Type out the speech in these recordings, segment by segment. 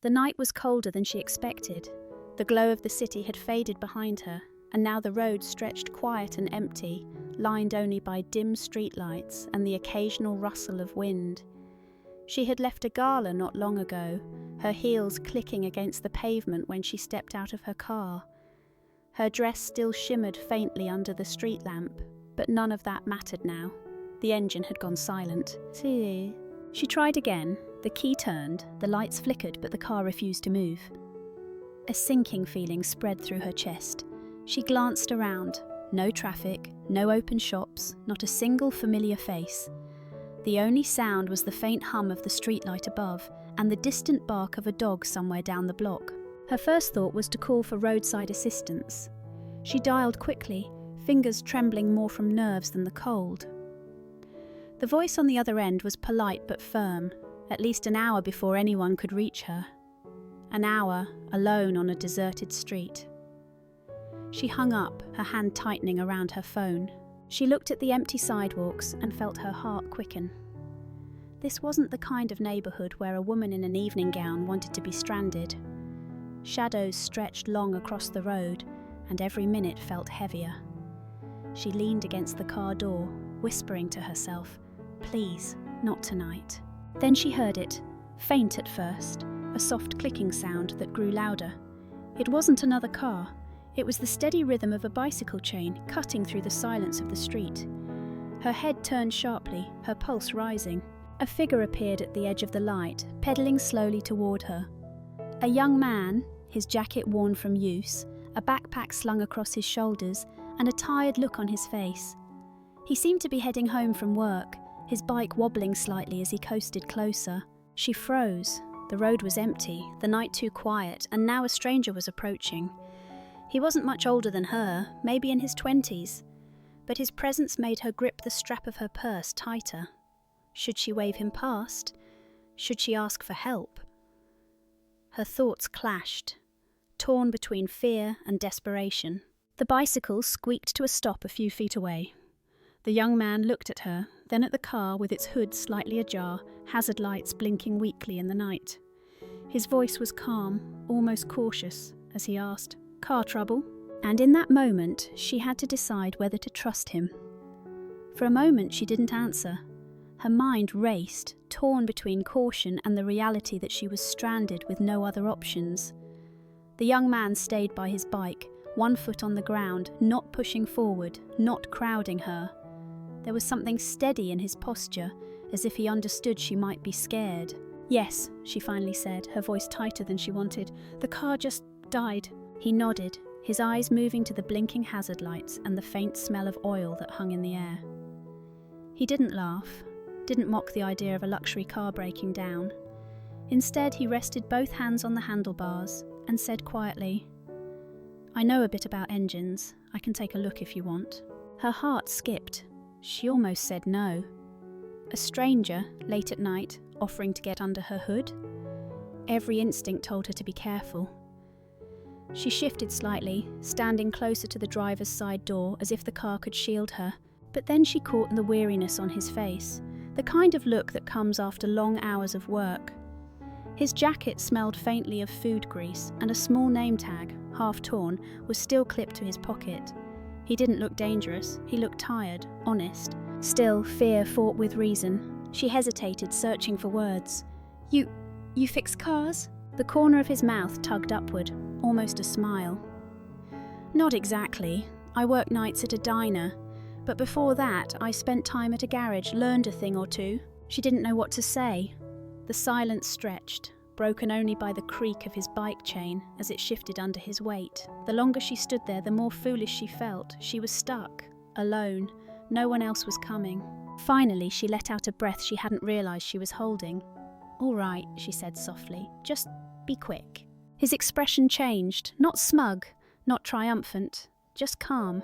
The night was colder than she expected. The glow of the city had faded behind her, and now the road stretched quiet and empty, lined only by dim streetlights and the occasional rustle of wind. She had left a gala not long ago, her heels clicking against the pavement when she stepped out of her car. Her dress still shimmered faintly under the street lamp, but none of that mattered now. The engine had gone silent. She tried again. The key turned, the lights flickered, but the car refused to move. A sinking feeling spread through her chest. She glanced around. No traffic, no open shops, not a single familiar face. The only sound was the faint hum of the streetlight above and the distant bark of a dog somewhere down the block. Her first thought was to call for roadside assistance. She dialed quickly, fingers trembling more from nerves than the cold. The voice on the other end was polite but firm, at least an hour before anyone could reach her. An hour, alone on a deserted street. She hung up, her hand tightening around her phone. She looked at the empty sidewalks and felt her heart quicken. This wasn't the kind of neighbourhood where a woman in an evening gown wanted to be stranded. Shadows stretched long across the road, and every minute felt heavier. She leaned against the car door, whispering to herself, "Please, not tonight." Then she heard it, faint at first, a soft clicking sound that grew louder. It wasn't another car. It was the steady rhythm of a bicycle chain cutting through the silence of the street. Her head turned sharply, her pulse rising. A figure appeared at the edge of the light, pedalling slowly toward her. A young man, his jacket worn from use, a backpack slung across his shoulders, and a tired look on his face. He seemed to be heading home from work, his bike wobbling slightly as he coasted closer. She froze. The road was empty, the night too quiet, and now a stranger was approaching. He wasn't much older than her, maybe in his 20s, but his presence made her grip the strap of her purse tighter. Should she wave him past? Should she ask for help? Her thoughts clashed, torn between fear and desperation. The bicycle squeaked to a stop a few feet away. The young man looked at her, then at the car with its hood slightly ajar, hazard lights blinking weakly in the night. His voice was calm, almost cautious, as he asked, "Car trouble?" And in that moment, she had to decide whether to trust him. For a moment, she didn't answer. Her mind raced, torn between caution and the reality that she was stranded with no other options. The young man stayed by his bike, one foot on the ground, not pushing forward, not crowding her. There was something steady in his posture, as if he understood she might be scared. "Yes," she finally said, her voice tighter than she wanted. "The car just died." He nodded, his eyes moving to the blinking hazard lights and the faint smell of oil that hung in the air. He didn't laugh, didn't mock the idea of a luxury car breaking down. Instead, he rested both hands on the handlebars and said quietly, "I know a bit about engines. I can take a look if you want." Her heart skipped. She almost said no. A stranger, late at night, offering to get under her hood? Every instinct told her to be careful. She shifted slightly, standing closer to the driver's side door as if the car could shield her, but then she caught the weariness on his face, the kind of look that comes after long hours of work. His jacket smelled faintly of food grease, and a small name tag, half torn, was still clipped to his pocket. He didn't look dangerous, he looked tired, honest. Still, fear fought with reason. She hesitated, searching for words. You fix cars?" The corner of his mouth tugged upward, almost a smile. "Not exactly. I work nights at a diner. But before that, I spent time at a garage, learned a thing or two." She didn't know what to say. The silence stretched, broken only by the creak of his bike chain as it shifted under his weight. The longer she stood there, the more foolish she felt. She was stuck, alone. No one else was coming. Finally, she let out a breath she hadn't realised she was holding. "All right," she said softly. "Just be quick." His expression changed, not smug, not triumphant, just calm.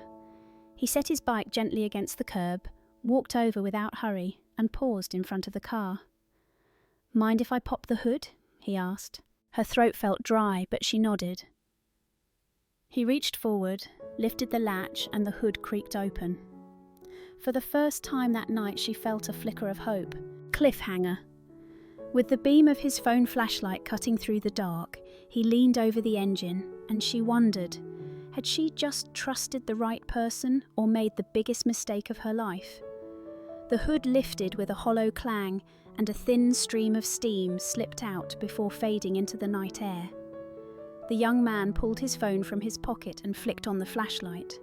He set his bike gently against the curb, walked over without hurry, and paused in front of the car. "Mind if I pop the hood?" he asked. Her throat felt dry, but she nodded. He reached forward, lifted the latch, and the hood creaked open. For the first time that night, she felt a flicker of hope. Cliffhanger. With the beam of his phone flashlight cutting through the dark, he leaned over the engine, and she wondered, had she just trusted the right person or made the biggest mistake of her life? The hood lifted with a hollow clang, and a thin stream of steam slipped out before fading into the night air. The young man pulled his phone from his pocket and flicked on the flashlight.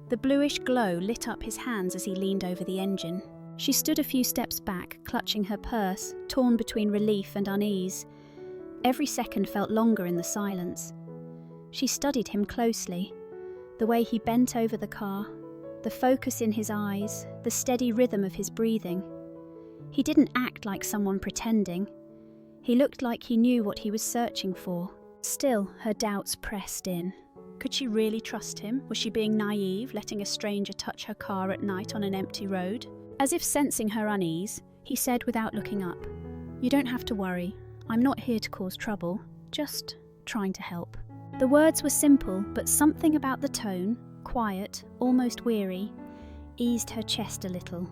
The bluish glow lit up his hands as he leaned over the engine. She stood a few steps back, clutching her purse, torn between relief and unease. Every second felt longer in the silence. She studied him closely, the way he bent over the car, the focus in his eyes, the steady rhythm of his breathing. He didn't act like someone pretending. He looked like he knew what he was searching for. Still, her doubts pressed in. Could she really trust him? Was she being naive, letting a stranger touch her car at night on an empty road? As if sensing her unease, he said without looking up, "You don't have to worry. I'm not here to cause trouble, just trying to help." The words were simple, but something about the tone, quiet, almost weary, eased her chest a little.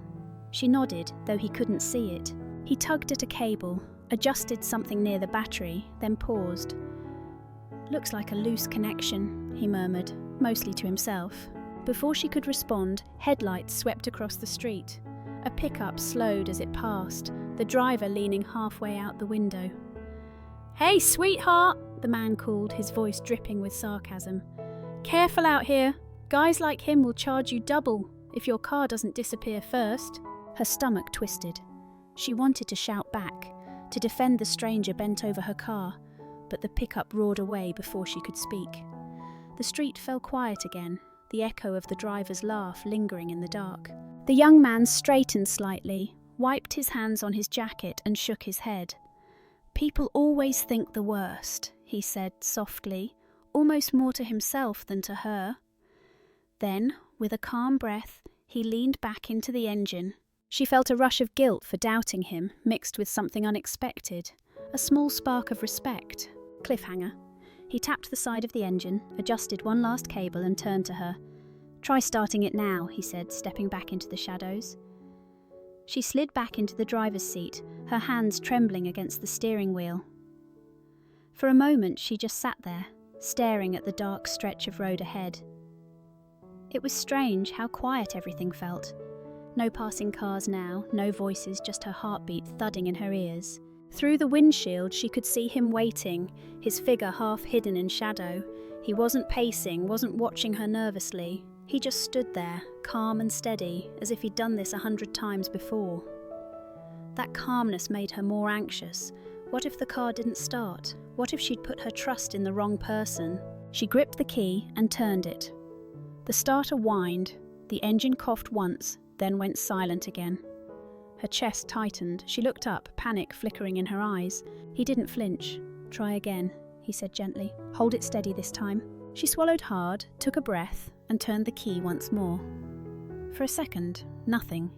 She nodded, though he couldn't see it. He tugged at a cable, adjusted something near the battery, then paused. "Looks like a loose connection," he murmured, mostly to himself. Before she could respond, headlights swept across the street. A pickup slowed as it passed, the driver leaning halfway out the window. "Hey, sweetheart," the man called, his voice dripping with sarcasm. "Careful out here. Guys like him will charge you double if your car doesn't disappear first." Her stomach twisted. She wanted to shout back, to defend the stranger bent over her car, but the pickup roared away before she could speak. The street fell quiet again, the echo of the driver's laugh lingering in the dark. The young man straightened slightly, wiped his hands on his jacket and shook his head. "People always think the worst," he said softly, almost more to himself than to her. Then, with a calm breath, he leaned back into the engine. She felt a rush of guilt for doubting him, mixed with something unexpected, a small spark of respect. Cliffhanger. He tapped the side of the engine, adjusted one last cable and turned to her. "Try starting it now," he said, stepping back into the shadows. She slid back into the driver's seat, her hands trembling against the steering wheel. For a moment she just sat there, staring at the dark stretch of road ahead. It was strange how quiet everything felt. No passing cars now, no voices, just her heartbeat thudding in her ears. Through the windshield she could see him waiting, his figure half hidden in shadow. He wasn't pacing, wasn't watching her nervously. He just stood there, calm and steady, as if he'd done this 100 times before. That calmness made her more anxious. What if the car didn't start? What if she'd put her trust in the wrong person? She gripped the key and turned it. The starter whined. The engine coughed once, then went silent again. Her chest tightened. She looked up, panic flickering in her eyes. He didn't flinch. "Try again," he said gently. "Hold it steady this time." She swallowed hard, took a breath, and turned the key once more. For a second, nothing.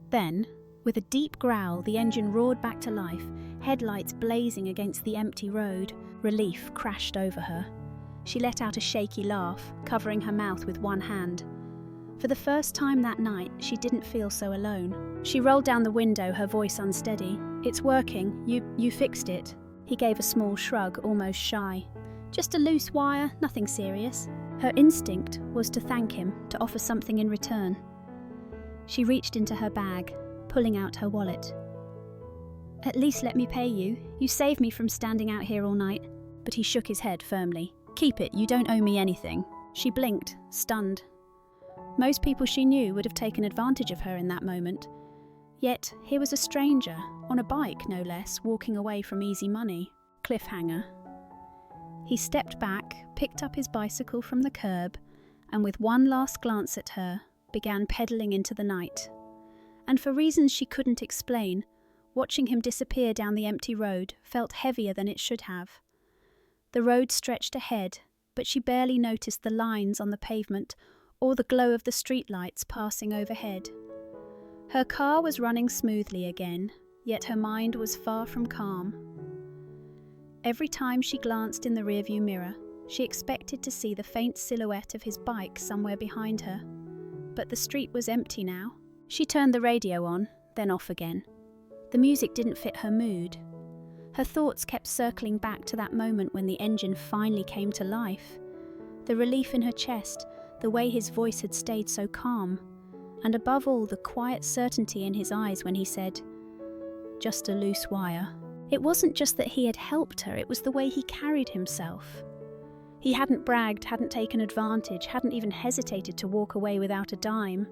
Then, with a deep growl, the engine roared back to life, headlights blazing against the empty road. Relief crashed over her. She let out a shaky laugh, covering her mouth with one hand. For the first time that night, she didn't feel so alone. She rolled down the window, her voice unsteady. "It's working. You fixed it." He gave a small shrug, almost shy. "Just a loose wire, nothing serious." Her instinct was to thank him, to offer something in return. She reached into her bag, pulling out her wallet. "At least let me pay you. You saved me from standing out here all night." But he shook his head firmly. "Keep it, you don't owe me anything." She blinked, stunned. Most people she knew would have taken advantage of her in that moment. Yet here was a stranger, on a bike no less, walking away from easy money. Cliffhanger. He stepped back, picked up his bicycle from the curb, and with one last glance at her, began pedaling into the night. And for reasons she couldn't explain, watching him disappear down the empty road felt heavier than it should have. The road stretched ahead, but she barely noticed the lines on the pavement or the glow of the streetlights passing overhead. Her car was running smoothly again, yet her mind was far from calm. Every time she glanced in the rearview mirror, she expected to see the faint silhouette of his bike somewhere behind her. But the street was empty now. She turned the radio on, then off again. The music didn't fit her mood. Her thoughts kept circling back to that moment when the engine finally came to life. The relief in her chest, the way his voice had stayed so calm, and above all, the quiet certainty in his eyes when he said, "Just a loose wire." It wasn't just that he had helped her, it was the way he carried himself. He hadn't bragged, hadn't taken advantage, hadn't even hesitated to walk away without a dime.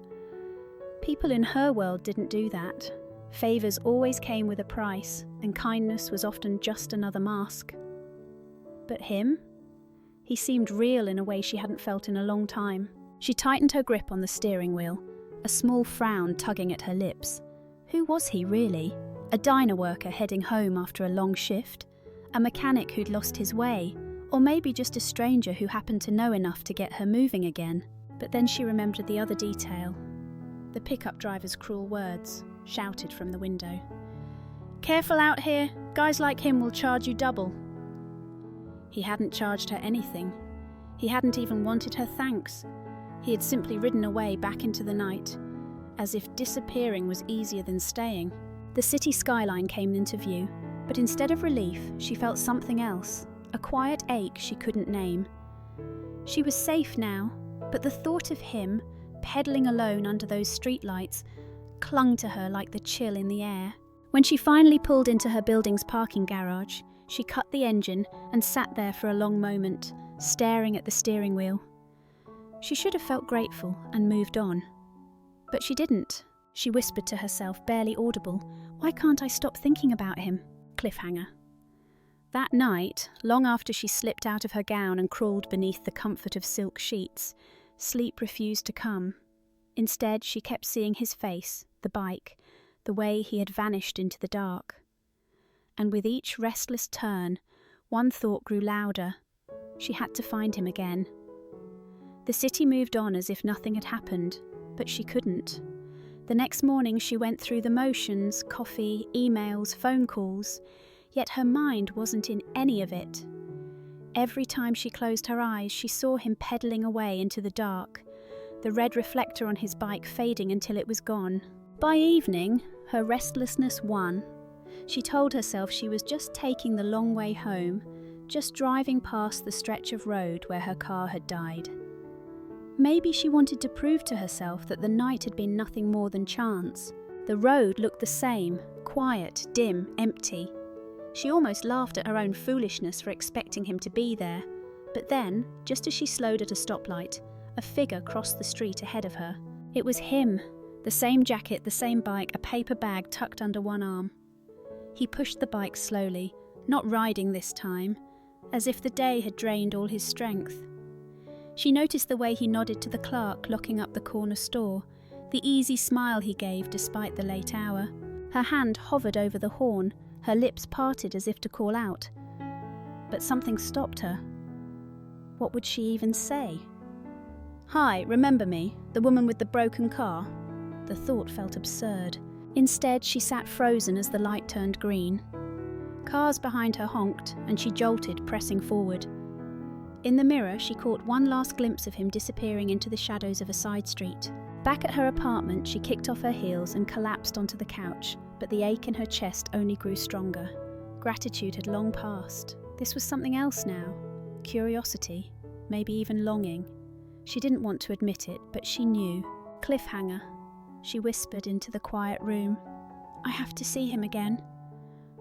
People in her world didn't do that. Favours always came with a price, and kindness was often just another mask. But him? He seemed real in a way she hadn't felt in a long time. She tightened her grip on the steering wheel, a small frown tugging at her lips. Who was he really? A diner worker heading home after a long shift? A mechanic who'd lost his way? Or maybe just a stranger who happened to know enough to get her moving again? But then she remembered the other detail. The pickup driver's cruel words, shouted from the window. "Careful out here, guys like him will charge you double." He hadn't charged her anything. He hadn't even wanted her thanks. He had simply ridden away back into the night, as if disappearing was easier than staying. The city skyline came into view, but instead of relief, she felt something else, a quiet ache she couldn't name. She was safe now, but the thought of him, pedaling alone under those streetlights, clung to her like the chill in the air. When she finally pulled into her building's parking garage, she cut the engine and sat there for a long moment, staring at the steering wheel. She should have felt grateful and moved on. But she didn't. She whispered to herself, barely audible, "Why can't I stop thinking about him?" Cliffhanger. That night, long after she slipped out of her gown and crawled beneath the comfort of silk sheets, sleep refused to come. Instead, she kept seeing his face, the bike, the way he had vanished into the dark. And with each restless turn, one thought grew louder. She had to find him again. The city moved on as if nothing had happened, but she couldn't. The next morning she went through the motions, coffee, emails, phone calls, yet her mind wasn't in any of it. Every time she closed her eyes, she saw him pedaling away into the dark, the red reflector on his bike fading until it was gone. By evening, her restlessness won. She told herself she was just taking the long way home, just driving past the stretch of road where her car had died. Maybe she wanted to prove to herself that the night had been nothing more than chance. The road looked the same, quiet, dim, empty. She almost laughed at her own foolishness for expecting him to be there. But then, just as she slowed at a stoplight, a figure crossed the street ahead of her. It was him, the same jacket, the same bike, a paper bag tucked under one arm. He pushed the bike slowly, not riding this time, as if the day had drained all his strength. She noticed the way he nodded to the clerk locking up the corner store, the easy smile he gave despite the late hour. Her hand hovered over the horn, her lips parted as if to call out. But something stopped her. What would she even say? "Hi, remember me, the woman with the broken car?" The thought felt absurd. Instead, she sat frozen as the light turned green. Cars behind her honked, and she jolted, pressing forward. In the mirror, she caught one last glimpse of him disappearing into the shadows of a side street. Back at her apartment, she kicked off her heels and collapsed onto the couch, but the ache in her chest only grew stronger. Gratitude had long passed. This was something else now. Curiosity, maybe even longing. She didn't want to admit it, but she knew. Cliffhanger. She whispered into the quiet room. "I have to see him again."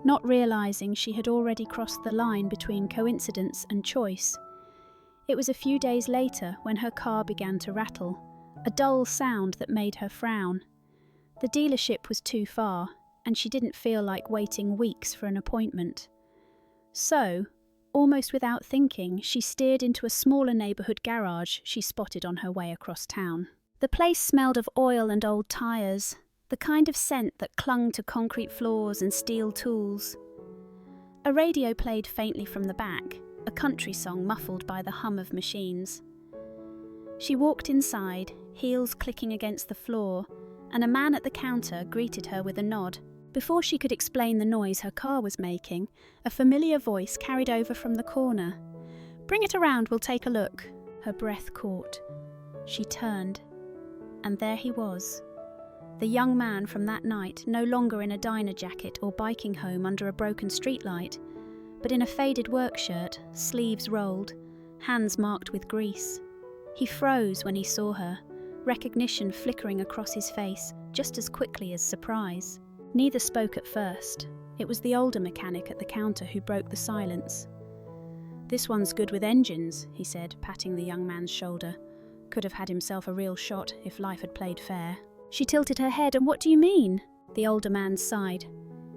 Not realizing she had already crossed the line between coincidence and choice. It was a few days later when her car began to rattle, a dull sound that made her frown. The dealership was too far, and she didn't feel like waiting weeks for an appointment. So, almost without thinking, she steered into a smaller neighbourhood garage she spotted on her way across town. The place smelled of oil and old tyres, the kind of scent that clung to concrete floors and steel tools. A radio played faintly from the back, a country song muffled by the hum of machines. She walked inside, heels clicking against the floor, and a man at the counter greeted her with a nod. Before she could explain the noise her car was making, a familiar voice carried over from the corner. "Bring it around, we'll take a look." Her breath caught. She turned, and there he was. The young man from that night, no longer in a diner jacket or biking home under a broken streetlight, but in a faded work shirt, sleeves rolled, hands marked with grease. He froze when he saw her, recognition flickering across his face just as quickly as surprise. Neither spoke at first. It was the older mechanic at the counter who broke the silence. "This one's good with engines," he said, patting the young man's shoulder. "Could have had himself a real shot if life had played fair." She tilted her head. "And what do you mean?" The older man sighed.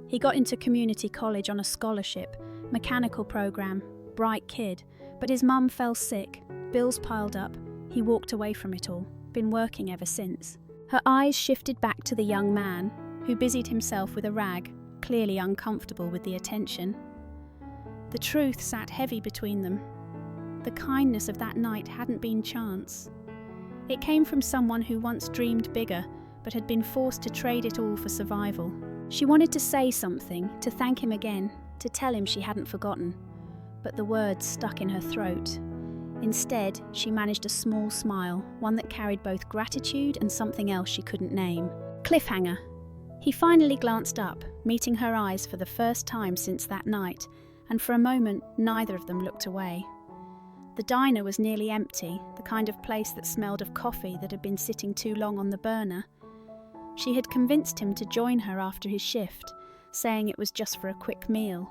"He got into community college on a scholarship, mechanical program, bright kid, but his mum fell sick, bills piled up, he walked away from it all, been working ever since." Her eyes shifted back to the young man, who busied himself with a rag, clearly uncomfortable with the attention. The truth sat heavy between them. The kindness of that night hadn't been chance. It came from someone who once dreamed bigger, but had been forced to trade it all for survival. She wanted to say something, to thank him again, to tell him she hadn't forgotten, but the words stuck in her throat. Instead, she managed a small smile, one that carried both gratitude and something else she couldn't name. Cliffhanger. He finally glanced up, meeting her eyes for the first time since that night, and for a moment neither of them looked away. The diner was nearly empty, the kind of place that smelled of coffee that had been sitting too long on the burner. She had convinced him to join her after his shift, saying it was just for a quick meal.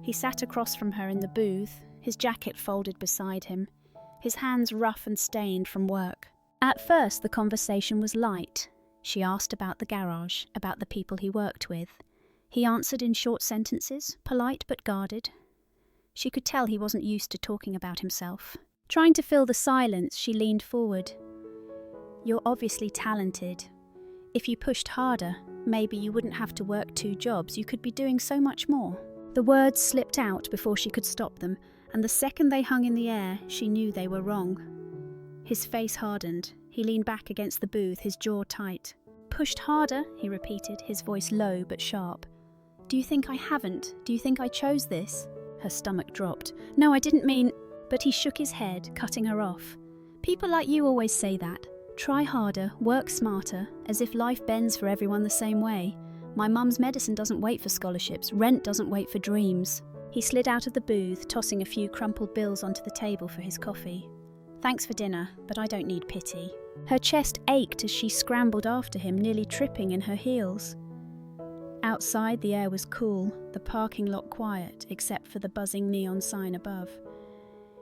He sat across from her in the booth, his jacket folded beside him, his hands rough and stained from work. At first the conversation was light. She asked about the garage, about the people he worked with. He answered in short sentences, polite but guarded. She could tell he wasn't used to talking about himself. Trying to fill the silence, she leaned forward. "You're obviously talented. If you pushed harder, maybe you wouldn't have to work 2 jobs, you could be doing so much more." The words slipped out before she could stop them, and the second they hung in the air, she knew they were wrong. His face hardened. He leaned back against the booth, his jaw tight. "Pushed harder," he repeated, his voice low but sharp. "Do you think I haven't? Do you think I chose this?" Her stomach dropped. "No, I didn't mean—" But he shook his head, cutting her off. "People like you always say that. Try harder, work smarter, as if life bends for everyone the same way. My mum's medicine doesn't wait for scholarships, rent doesn't wait for dreams." He slid out of the booth, tossing a few crumpled bills onto the table for his coffee. "Thanks for dinner, but I don't need pity." Her chest ached as she scrambled after him, nearly tripping in her heels. Outside, the air was cool, the parking lot quiet, except for the buzzing neon sign above.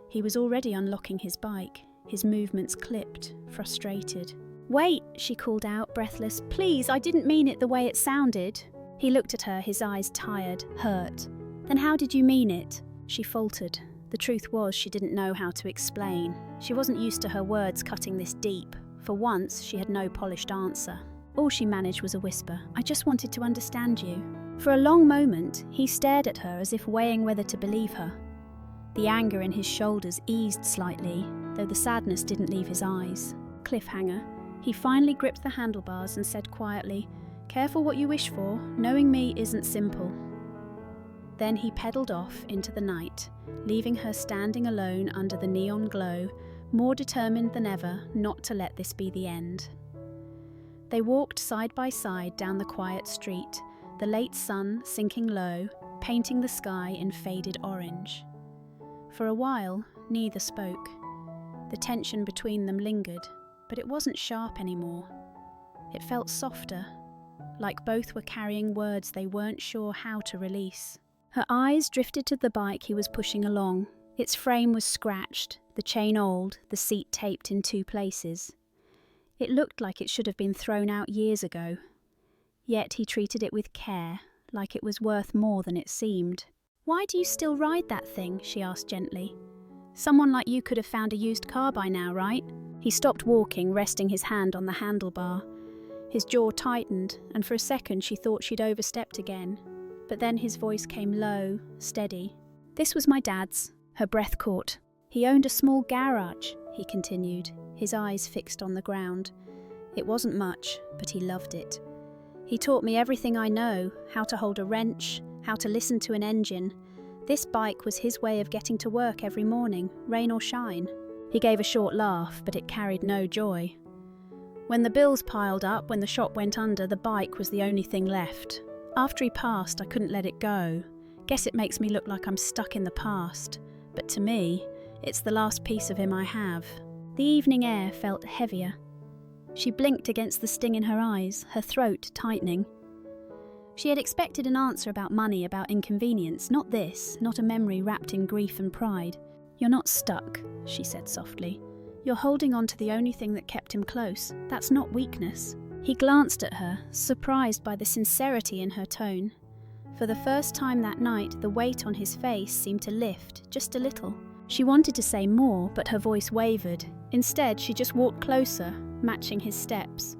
He was already unlocking his bike, his movements clipped, frustrated. "Wait," she called out, breathless. "Please, I didn't mean it the way it sounded." He looked at her, his eyes tired, hurt. "Then how did you mean it?" She faltered. The truth was she didn't know how to explain. She wasn't used to her words cutting this deep. For once, she had no polished answer. All she managed was a whisper. "I just wanted to understand you." For a long moment, he stared at her as if weighing whether to believe her. The anger in his shoulders eased slightly, though the sadness didn't leave his eyes. Cliffhanger. He finally gripped the handlebars and said quietly, "Careful what you wish for. Knowing me isn't simple." Then he pedalled off into the night, leaving her standing alone under the neon glow, more determined than ever not to let this be the end. They walked side by side down the quiet street, the late sun sinking low, painting the sky in faded orange. For a while, neither spoke. The tension between them lingered, but it wasn't sharp anymore. It felt softer, like both were carrying words they weren't sure how to release. Her eyes drifted to the bike he was pushing along. Its frame was scratched, the chain old, the seat taped in 2 places. It looked like it should have been thrown out years ago. Yet he treated it with care, like it was worth more than it seemed. "Why do you still ride that thing?" she asked gently. "Someone like you could have found a used car by now, right?" He stopped walking, resting his hand on the handlebar. His jaw tightened, and for a second she thought she'd overstepped again. But then his voice came low, steady. "This was my dad's." Her breath caught. "He owned a small garage," he continued, his eyes fixed on the ground. "It wasn't much, but he loved it. He taught me everything I know, how to hold a wrench, how to listen to an engine. This bike was his way of getting to work every morning, rain or shine." He gave a short laugh, but it carried no joy. When the bills piled up, when the shop went under, the bike was the only thing left. After he passed, I couldn't let it go. Guess it makes me look like I'm stuck in the past. But to me, it's the last piece of him I have. The evening air felt heavier. She blinked against the sting in her eyes, her throat tightening. She had expected an answer about money, about inconvenience, not this, not a memory wrapped in grief and pride. "You're not stuck," she said softly. "You're holding on to the only thing that kept him close. That's not weakness." He glanced at her, surprised by the sincerity in her tone. For the first time that night, the weight on his face seemed to lift, just a little. She wanted to say more, but her voice wavered. Instead, she just walked closer, matching his steps.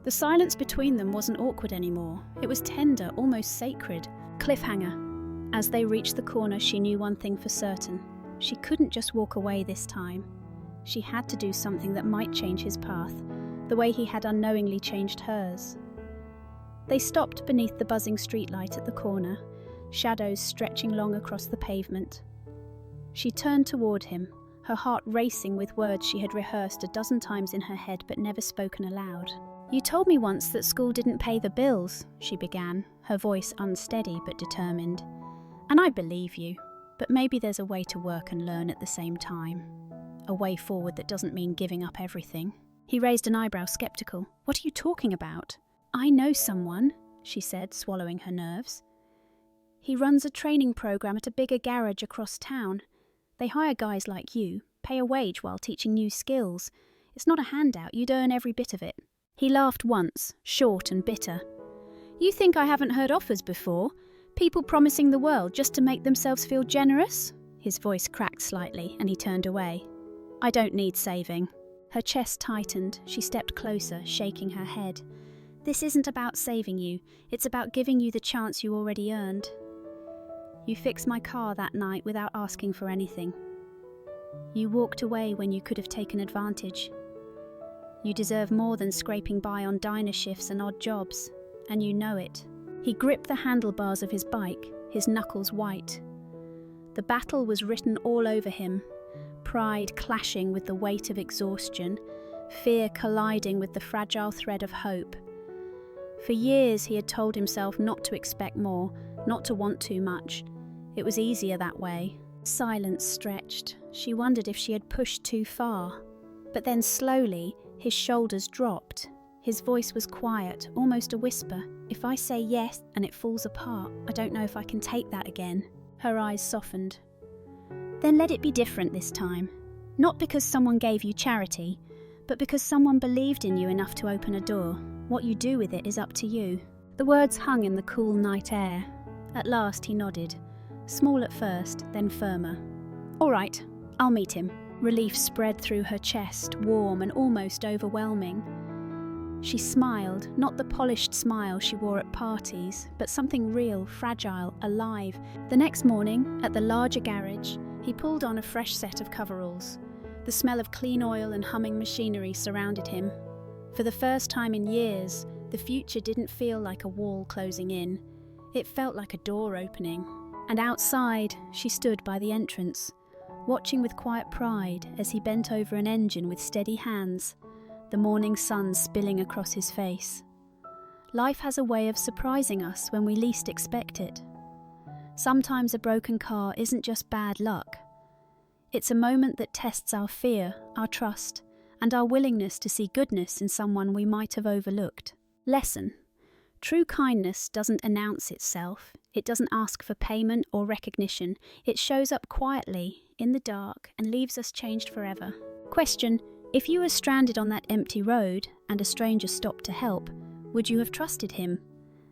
The silence between them wasn't awkward anymore. It was tender, almost sacred. Cliffhanger. As they reached the corner, she knew one thing for certain. She couldn't just walk away this time. She had to do something that might change his path, the way he had unknowingly changed hers. They stopped beneath the buzzing streetlight at the corner, shadows stretching long across the pavement. She turned toward him, her heart racing with words she had rehearsed a dozen times in her head but never spoken aloud. "You told me once that school didn't pay the bills," she began, her voice unsteady but determined. "And I believe you, but maybe there's a way to work and learn at the same time. A way forward that doesn't mean giving up everything." He raised an eyebrow, skeptical. "What are you talking about?" "I know someone," she said, swallowing her nerves. "He runs a training program at a bigger garage across town. They hire guys like you, pay a wage while teaching new skills. It's not a handout, you'd earn every bit of it." He laughed once, short and bitter. "You think I haven't heard offers before? People promising the world just to make themselves feel generous?" His voice cracked slightly, and he turned away. "I don't need saving." Her chest tightened. She stepped closer, shaking her head. "This isn't about saving you. It's about giving you the chance you already earned. You fixed my car that night without asking for anything. You walked away when you could have taken advantage. You deserve more than scraping by on diner shifts and odd jobs, and you know it." He gripped the handlebars of his bike, his knuckles white. The battle was written all over him, pride clashing with the weight of exhaustion, fear colliding with the fragile thread of hope. For years he had told himself not to expect more, not to want too much. It was easier that way. Silence stretched. She wondered if she had pushed too far. But then slowly, his shoulders dropped. His voice was quiet, almost a whisper. "If I say yes and it falls apart, I don't know if I can take that again." Her eyes softened. "Then let it be different this time. Not because someone gave you charity, but because someone believed in you enough to open a door. What you do with it is up to you." The words hung in the cool night air. At last he nodded, small at first, then firmer. "All right, I'll meet him." Relief spread through her chest, warm and almost overwhelming. She smiled, not the polished smile she wore at parties, but something real, fragile, alive. The next morning, at the larger garage, he pulled on a fresh set of coveralls. The smell of clean oil and humming machinery surrounded him. For the first time in years, the future didn't feel like a wall closing in. It felt like a door opening. And outside, she stood by the entrance, watching with quiet pride as he bent over an engine with steady hands, the morning sun spilling across his face. Life has a way of surprising us when we least expect it. Sometimes a broken car isn't just bad luck. It's a moment that tests our fear, our trust, and our willingness to see goodness in someone we might have overlooked. Lesson: true kindness doesn't announce itself. It doesn't ask for payment or recognition. It shows up quietly, in the dark, and leaves us changed forever. Question: if you were stranded on that empty road and a stranger stopped to help, would you have trusted him?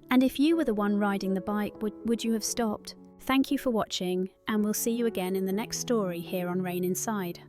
And if you were the one riding the bike, would you have stopped? Thank you for watching, and we'll see you again in the next story here on Rain Inside.